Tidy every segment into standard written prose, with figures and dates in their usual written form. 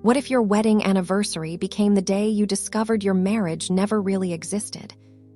What if your wedding anniversary became the day you discovered your marriage never really existed?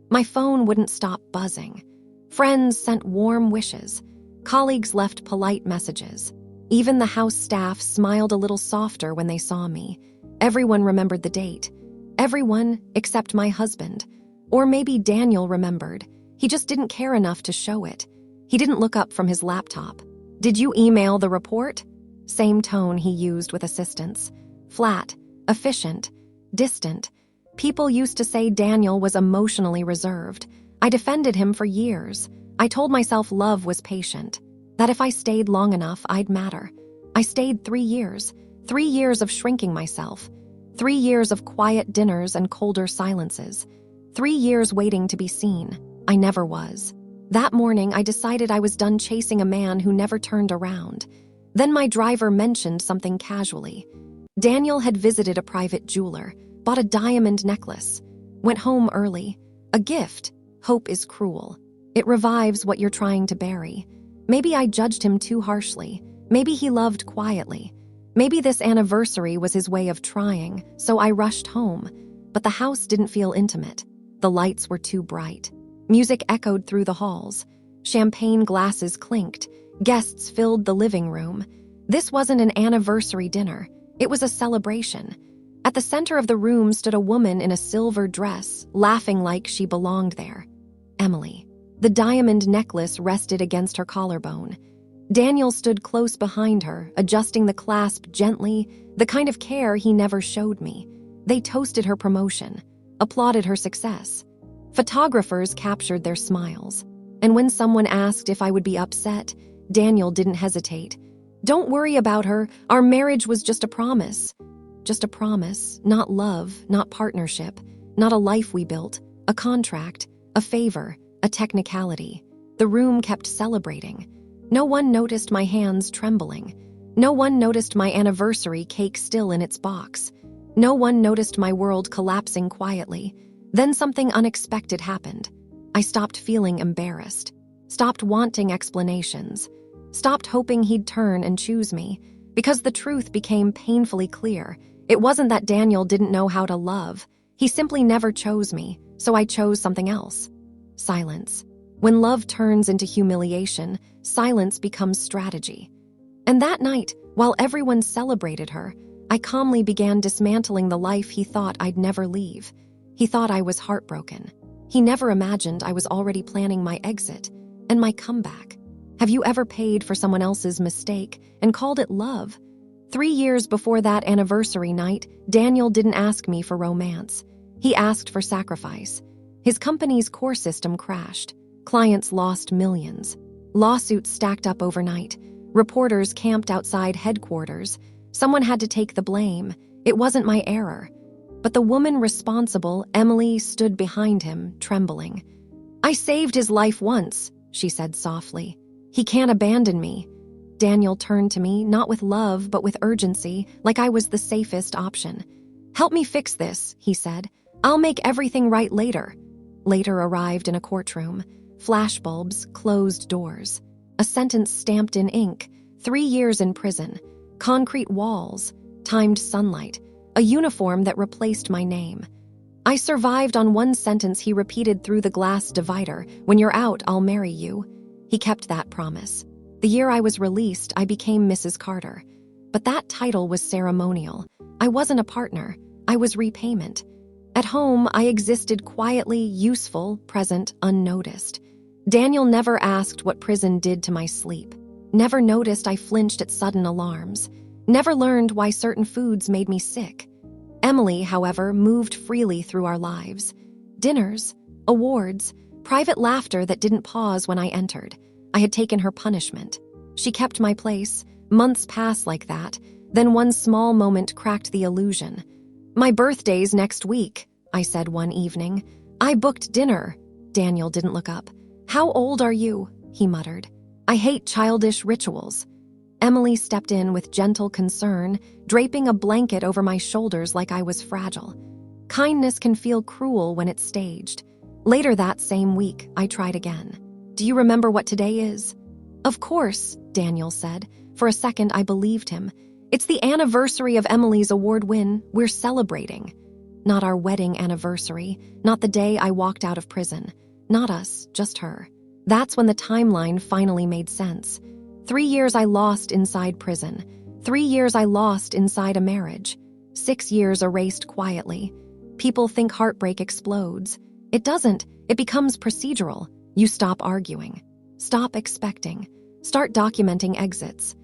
My phone wouldn't stop buzzing. Friends sent warm wishes. Colleagues left polite messages. Even the house staff smiled a little softer when they saw me. Everyone remembered the date. Everyone except my husband. Or maybe Daniel remembered. He just didn't care enough to show it. He didn't look up from his laptop. "Did you email the report?" Same tone he used with assistants. Flat, efficient, distant. People used to say Daniel was emotionally reserved. I defended him for years. I told myself love was patient, that if I stayed long enough, I'd matter. I stayed 3 years. 3 years of shrinking myself. 3 years of quiet dinners and colder silences. 3 years waiting to be seen. I never was. That morning, I decided I was done chasing a man who never turned around. Then my driver mentioned something casually. Daniel had visited a private jeweler, bought a diamond necklace, went home early. A gift. Hope is cruel. It revives what you're trying to bury. Maybe I judged him too harshly. Maybe he loved quietly. Maybe this anniversary was his way of trying, so I rushed home. But the house didn't feel intimate. The lights were too bright. Music echoed through the halls. Champagne glasses clinked. Guests filled the living room. This wasn't an anniversary dinner. It was a celebration. At the center of the room stood a woman in a silver dress, laughing like she belonged there. Emily. The diamond necklace rested against her collarbone. Daniel stood close behind her, adjusting the clasp gently, the kind of care he never showed me. They toasted her promotion, applauded her success. Photographers captured their smiles. And when someone asked if I would be upset, Daniel didn't hesitate. "Don't worry about her. Our marriage was just a promise." Just a promise, not love, not partnership, not a life we built, a contract, a favor, a technicality. The room kept celebrating. No one noticed my hands trembling. No one noticed my anniversary cake still in its box. No one noticed my world collapsing quietly. Then something unexpected happened. I stopped feeling embarrassed, stopped wanting explanations, stopped hoping he'd turn and choose me, because the truth became painfully clear. It wasn't that Daniel didn't know how to love. He simply never chose me, so I chose something else. Silence. When love turns into humiliation, silence becomes strategy. And that night, while everyone celebrated her, I calmly began dismantling the life he thought I'd never leave. He thought I was heartbroken. He never imagined I was already planning my exit and my comeback. Have you ever paid for someone else's mistake and called it love? 3 years before that anniversary night, Daniel didn't ask me for romance. He asked for sacrifice. His company's core system crashed. Clients lost millions. Lawsuits stacked up overnight. Reporters camped outside headquarters. Someone had to take the blame. It wasn't my error. But the woman responsible, Emily, stood behind him, trembling. "I saved his life once," she said softly. "He can't abandon me." Daniel turned to me, not with love, but with urgency, like I was the safest option. "Help me fix this," he said. "I'll make everything right later." Later arrived in a courtroom. Flashbulbs, closed doors. A sentence stamped in ink. 3 years in prison. Concrete walls. Timed sunlight. A uniform that replaced my name. I survived on one sentence he repeated through the glass divider. "When you're out, I'll marry you." He kept that promise. The year I was released, I became Mrs. Carter. But that title was ceremonial. I wasn't a partner. I was repayment. At home, I existed quietly, useful, present, unnoticed. Daniel never asked what prison did to my sleep. Never noticed I flinched at sudden alarms. Never learned why certain foods made me sick. Emily, however, moved freely through our lives. Dinners, awards, private laughter that didn't pause when I entered. I had taken her punishment. She kept my place. Months passed like that. Then one small moment cracked the illusion. "My birthday's next week," I said one evening. "I booked dinner." Daniel didn't look up. "How old are you?" he muttered. "I hate childish rituals." Emily stepped in with gentle concern, draping a blanket over my shoulders like I was fragile. Kindness can feel cruel when it's staged. Later that same week, I tried again. "Do you remember what today is?" "Of course," Daniel said. For a second, I believed him. It's the anniversary of Emily's award win. We're celebrating. Not our wedding anniversary, not the day I walked out of prison. Not us, just her. That's when the timeline finally made sense. 3 years I lost inside prison. 3 years I lost inside a marriage. 6 years erased quietly. People think heartbreak explodes. It doesn't. It becomes procedural. You stop arguing. Stop expecting. Start documenting exits.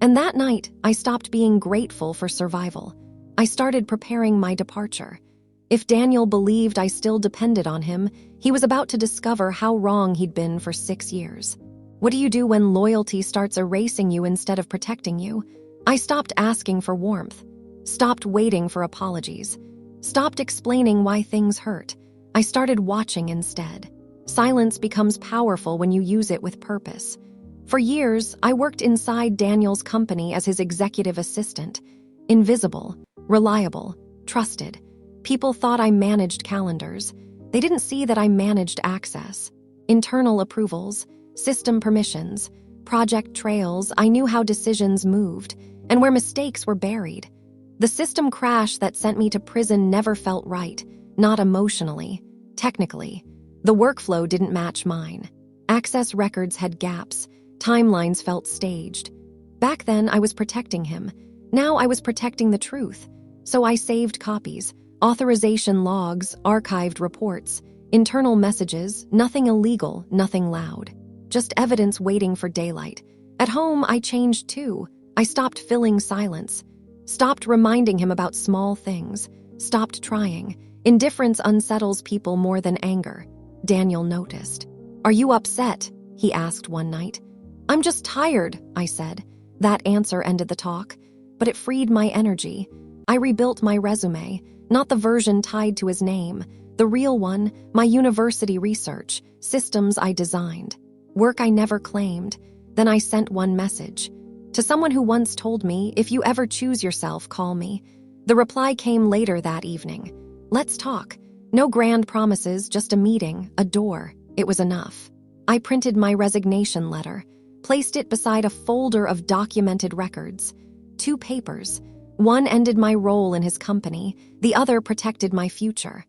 And that night, I stopped being grateful for survival. I started preparing my departure. If Daniel believed I still depended on him, he was about to discover how wrong he'd been for 6 years. What do you do when loyalty starts erasing you instead of protecting you? I stopped asking for warmth. Stopped waiting for apologies. Stopped explaining why things hurt. I started watching instead. Silence becomes powerful when you use it with purpose. For years, I worked inside Daniel's company as his executive assistant. Invisible, reliable, trusted. People thought I managed calendars. They didn't see that I managed access. Internal approvals, system permissions, project trails. I knew how decisions moved and where mistakes were buried. The system crash that sent me to prison never felt right, not emotionally, technically. The workflow didn't match mine. Access records had gaps. Timelines felt staged. Back then, I was protecting him. Now I was protecting the truth. So I saved copies, authorization logs, archived reports, internal messages, nothing illegal, nothing loud. Just evidence waiting for daylight. At home, I changed too. I stopped filling silence. Stopped reminding him about small things. Stopped trying. Indifference unsettles people more than anger. Daniel noticed. "Are you upset?" he asked one night. "I'm just tired," I said. That answer ended the talk, but it freed my energy. I rebuilt my resume, not the version tied to his name, the real one, my university research, systems I designed, work I never claimed. Then I sent one message. To someone who once told me, "If you ever choose yourself, call me." The reply came later that evening. "Let's talk." No grand promises, just a meeting, a door. It was enough. I printed my resignation letter, placed it beside a folder of documented records. 2 papers. One ended my role in his company, the other protected my future.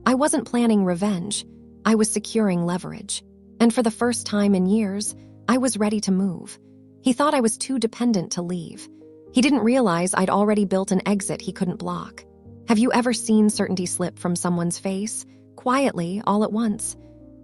I wasn't planning revenge. I was securing leverage. And for the first time in years, I was ready to move. He thought I was too dependent to leave. He didn't realize I'd already built an exit he couldn't block. Have you ever seen certainty slip from someone's face, quietly, all at once?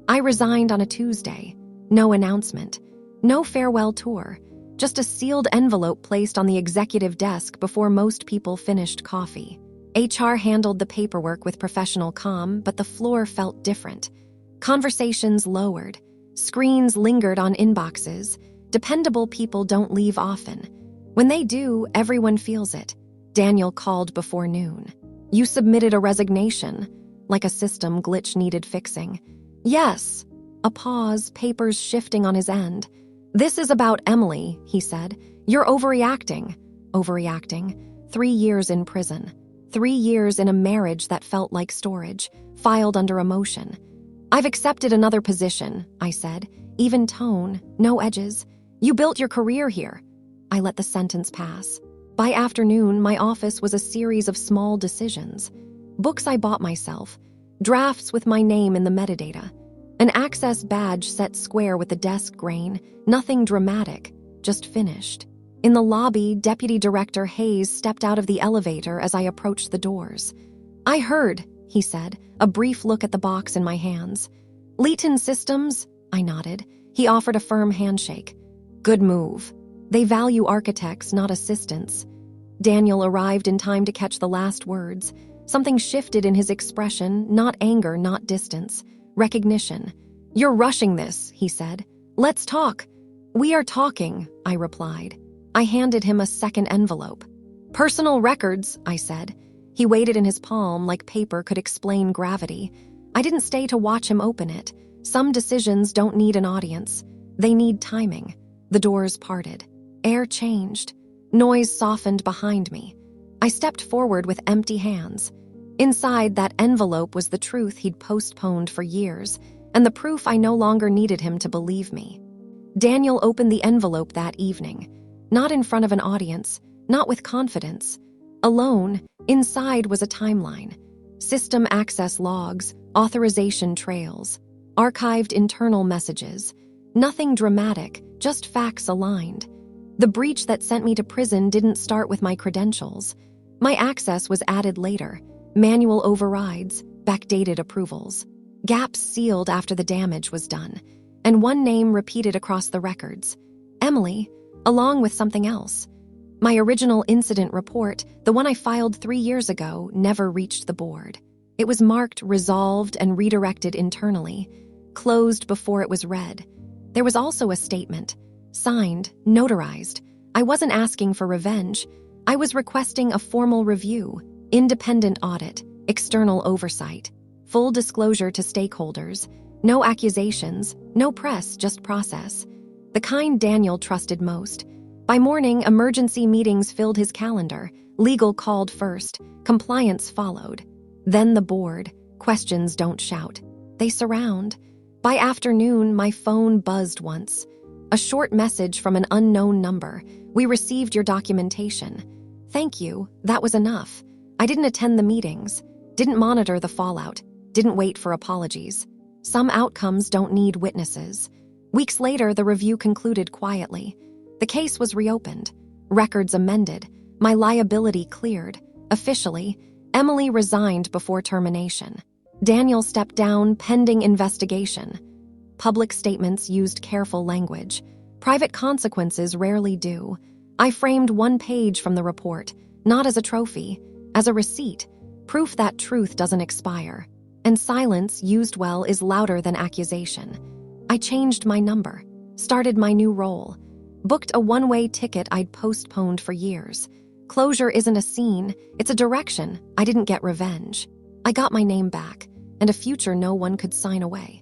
I resigned on a Tuesday. No announcement. No farewell tour. Just a sealed envelope placed on the executive desk before most people finished coffee. HR handled the paperwork with professional calm, but the floor felt different. Conversations lowered. Screens lingered on inboxes. Dependable people don't leave often. When they do, everyone feels it. Daniel called before noon. "You submitted a resignation." Like a system glitch needed fixing. "Yes." A pause, papers shifting on his end. "This is about Emily," he said. "You're overreacting." Overreacting. 3 years in prison. 3 years in a marriage that felt like storage, filed under emotion. "I've accepted another position," I said. Even tone, no edges. "You built your career here." I let the sentence pass. By afternoon, my office was a series of small decisions. Books I bought myself. Drafts with my name in the metadata. An access badge set square with the desk grain. Nothing dramatic, just finished. In the lobby, Deputy Director Hayes stepped out of the elevator as I approached the doors. "I heard," he said, a brief look at the box in my hands. "Leighton Systems?" I nodded. He offered a firm handshake. "Good move. They value architects, not assistants." Daniel arrived in time to catch the last words. Something shifted in his expression, not anger, not distance. Recognition. "You're rushing this," he said. "Let's talk." "We are talking," I replied. I handed him a second envelope. "Personal records," I said. He weighed it in his palm like paper could explain gravity. I didn't stay to watch him open it. Some decisions don't need an audience. They need timing. The doors parted. Air changed. Noise softened behind me. I stepped forward with empty hands. Inside that envelope was the truth he'd postponed for years, and the proof I no longer needed him to believe me. Daniel opened the envelope that evening. Not in front of an audience, not with confidence. Alone, inside was a timeline. System access logs, authorization trails, archived internal messages. Nothing dramatic, just facts aligned. The breach that sent me to prison didn't start with my credentials. My access was added later. Manual overrides, backdated approvals. Gaps sealed after the damage was done. And one name repeated across the records. Emily, along with something else. My original incident report, the one I filed 3 years ago, never reached the board. It was marked resolved and redirected internally, closed before it was read. There was also a statement, signed, notarized. I wasn't asking for revenge. I was requesting a formal review, independent audit, external oversight, full disclosure to stakeholders, no accusations, no press, just process. The kind Daniel trusted most. By morning, emergency meetings filled his calendar. Legal called first, compliance followed. Then the board. Questions don't shout. They surround. By afternoon, my phone buzzed once. A short message from an unknown number. We received your documentation. Thank you, that was enough. I didn't attend the meetings, didn't monitor the fallout, didn't wait for apologies. Some outcomes don't need witnesses. Weeks later, the review concluded quietly. The case was reopened, records amended, my liability cleared. Officially, Emily resigned before termination. Daniel stepped down pending investigation. Public statements used careful language. Private consequences rarely do. I framed one page from the report, not as a trophy, as a receipt, proof that truth doesn't expire. And silence, used well, is louder than accusation. I changed my number, started my new role, booked a one-way ticket I'd postponed for years. Closure isn't a scene, it's a direction. I didn't get revenge. I got my name back, and a future no one could sign away.